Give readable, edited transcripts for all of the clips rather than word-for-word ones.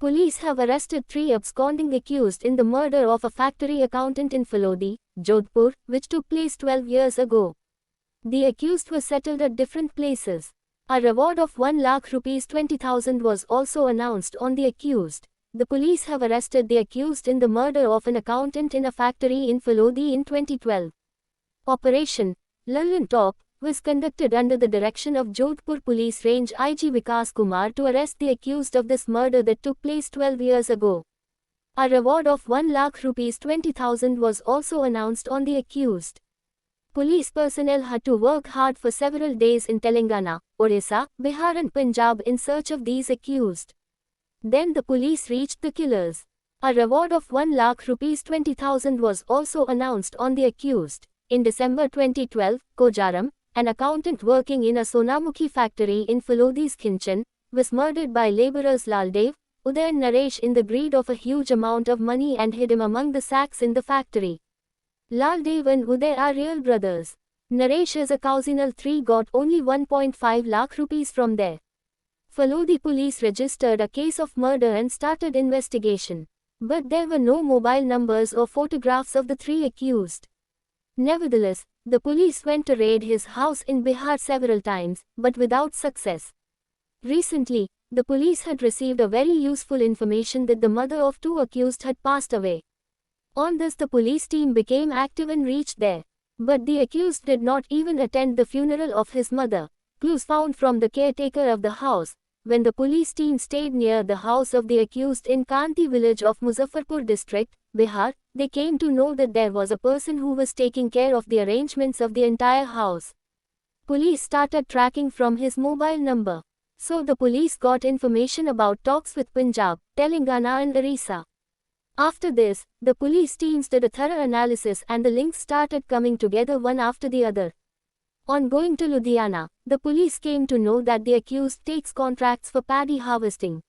Police have arrested 3 absconding accused in the murder of a factory accountant in Phalodi, Jodhpur, which took place 12 years ago. The accused were settled at different places. A reward of 1 lakh rupees 20,000 was also announced on the accused. The police have arrested the accused in the murder of an accountant in a factory in Phalodi in 2012. Operation Lallan Top was conducted under the direction of Jodhpur Police Range IG Vikas Kumar to arrest the accused of this murder that took place 12 years ago. A reward of 1 lakh rupees 20,000 was also announced on the accused. Police personnel had to work hard for several days in Telangana, Odisha, Bihar and Punjab in search of these accused. Then the police reached the killers. A reward of 1 lakh rupees 20,000 was also announced on the accused. In December 2012, Kojaram, an accountant working in a Sonamukhi factory in Phalodi's Kinchan, was murdered by labourers Laldev, Uday and Naresh in the greed of a huge amount of money and hid him among the sacks in the factory. Laldev and Uday are real brothers. Naresh as a cousinal 3 got only 1.5 lakh rupees from there. Phalodi police registered a case of murder and started investigation. But there were no mobile numbers or photographs of the 3 accused. Nevertheless, the police went to raid his house in Bihar several times, but without success. Recently, the police had received a very useful information that the mother of 2 accused had passed away. On this the police team became active and reached there. But the accused did not even attend the funeral of his mother. Clues found from the caretaker of the house. When the police team stayed near the house of the accused in Kanti village of Muzaffarpur district, Bihar, they came to know that there was a person who was taking care of the arrangements of the entire house. Police started tracking from his mobile number. So the police got information about talks with Punjab, Telangana and Orissa. After this, the police teams did a thorough analysis and the links started coming together one after the other. On going to Ludhiana, the police came to know that the accused takes contracts for paddy harvesting.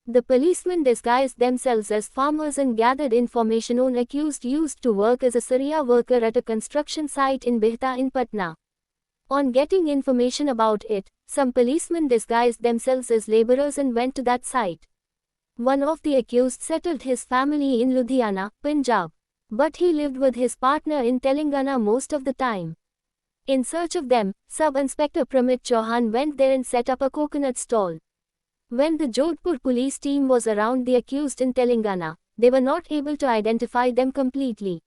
The policemen disguised themselves as farmers and gathered information on accused used to work as a Saria worker at a construction site in Bihta in Patna. On getting information about it, some policemen disguised themselves as laborers and went to that site. One of the accused settled his family in Ludhiana, Punjab. But he lived with his partner in Telangana most of the time. In search of them, Sub-Inspector Pramit Chauhan went there and set up a coconut stall. When the Jodhpur police team was around the accused in Telangana, they were not able to identify them completely.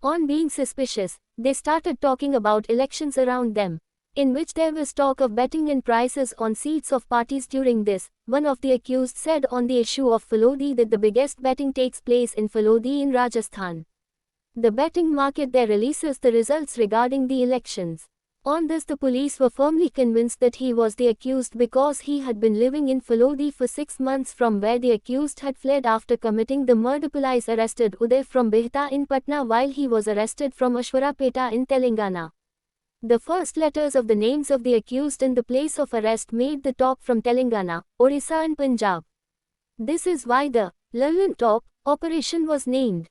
On being suspicious, they started talking about elections around them, in which there was talk of betting and prices on seats of parties during this. One of the accused said on the issue of Phalodi that the biggest betting takes place in Phalodi in Rajasthan. The betting market there releases the results regarding the elections. On this the police were firmly convinced that he was the accused because he had been living in Phalodi for 6 months from where the accused had fled after committing the murder. Police arrested Uday from Bihta in Patna while he was arrested from Ashwarapeta in Telangana. The first letters of the names of the accused in the place of arrest made the top from Telangana, Orissa and Punjab. This is why the Lallan Top operation was named.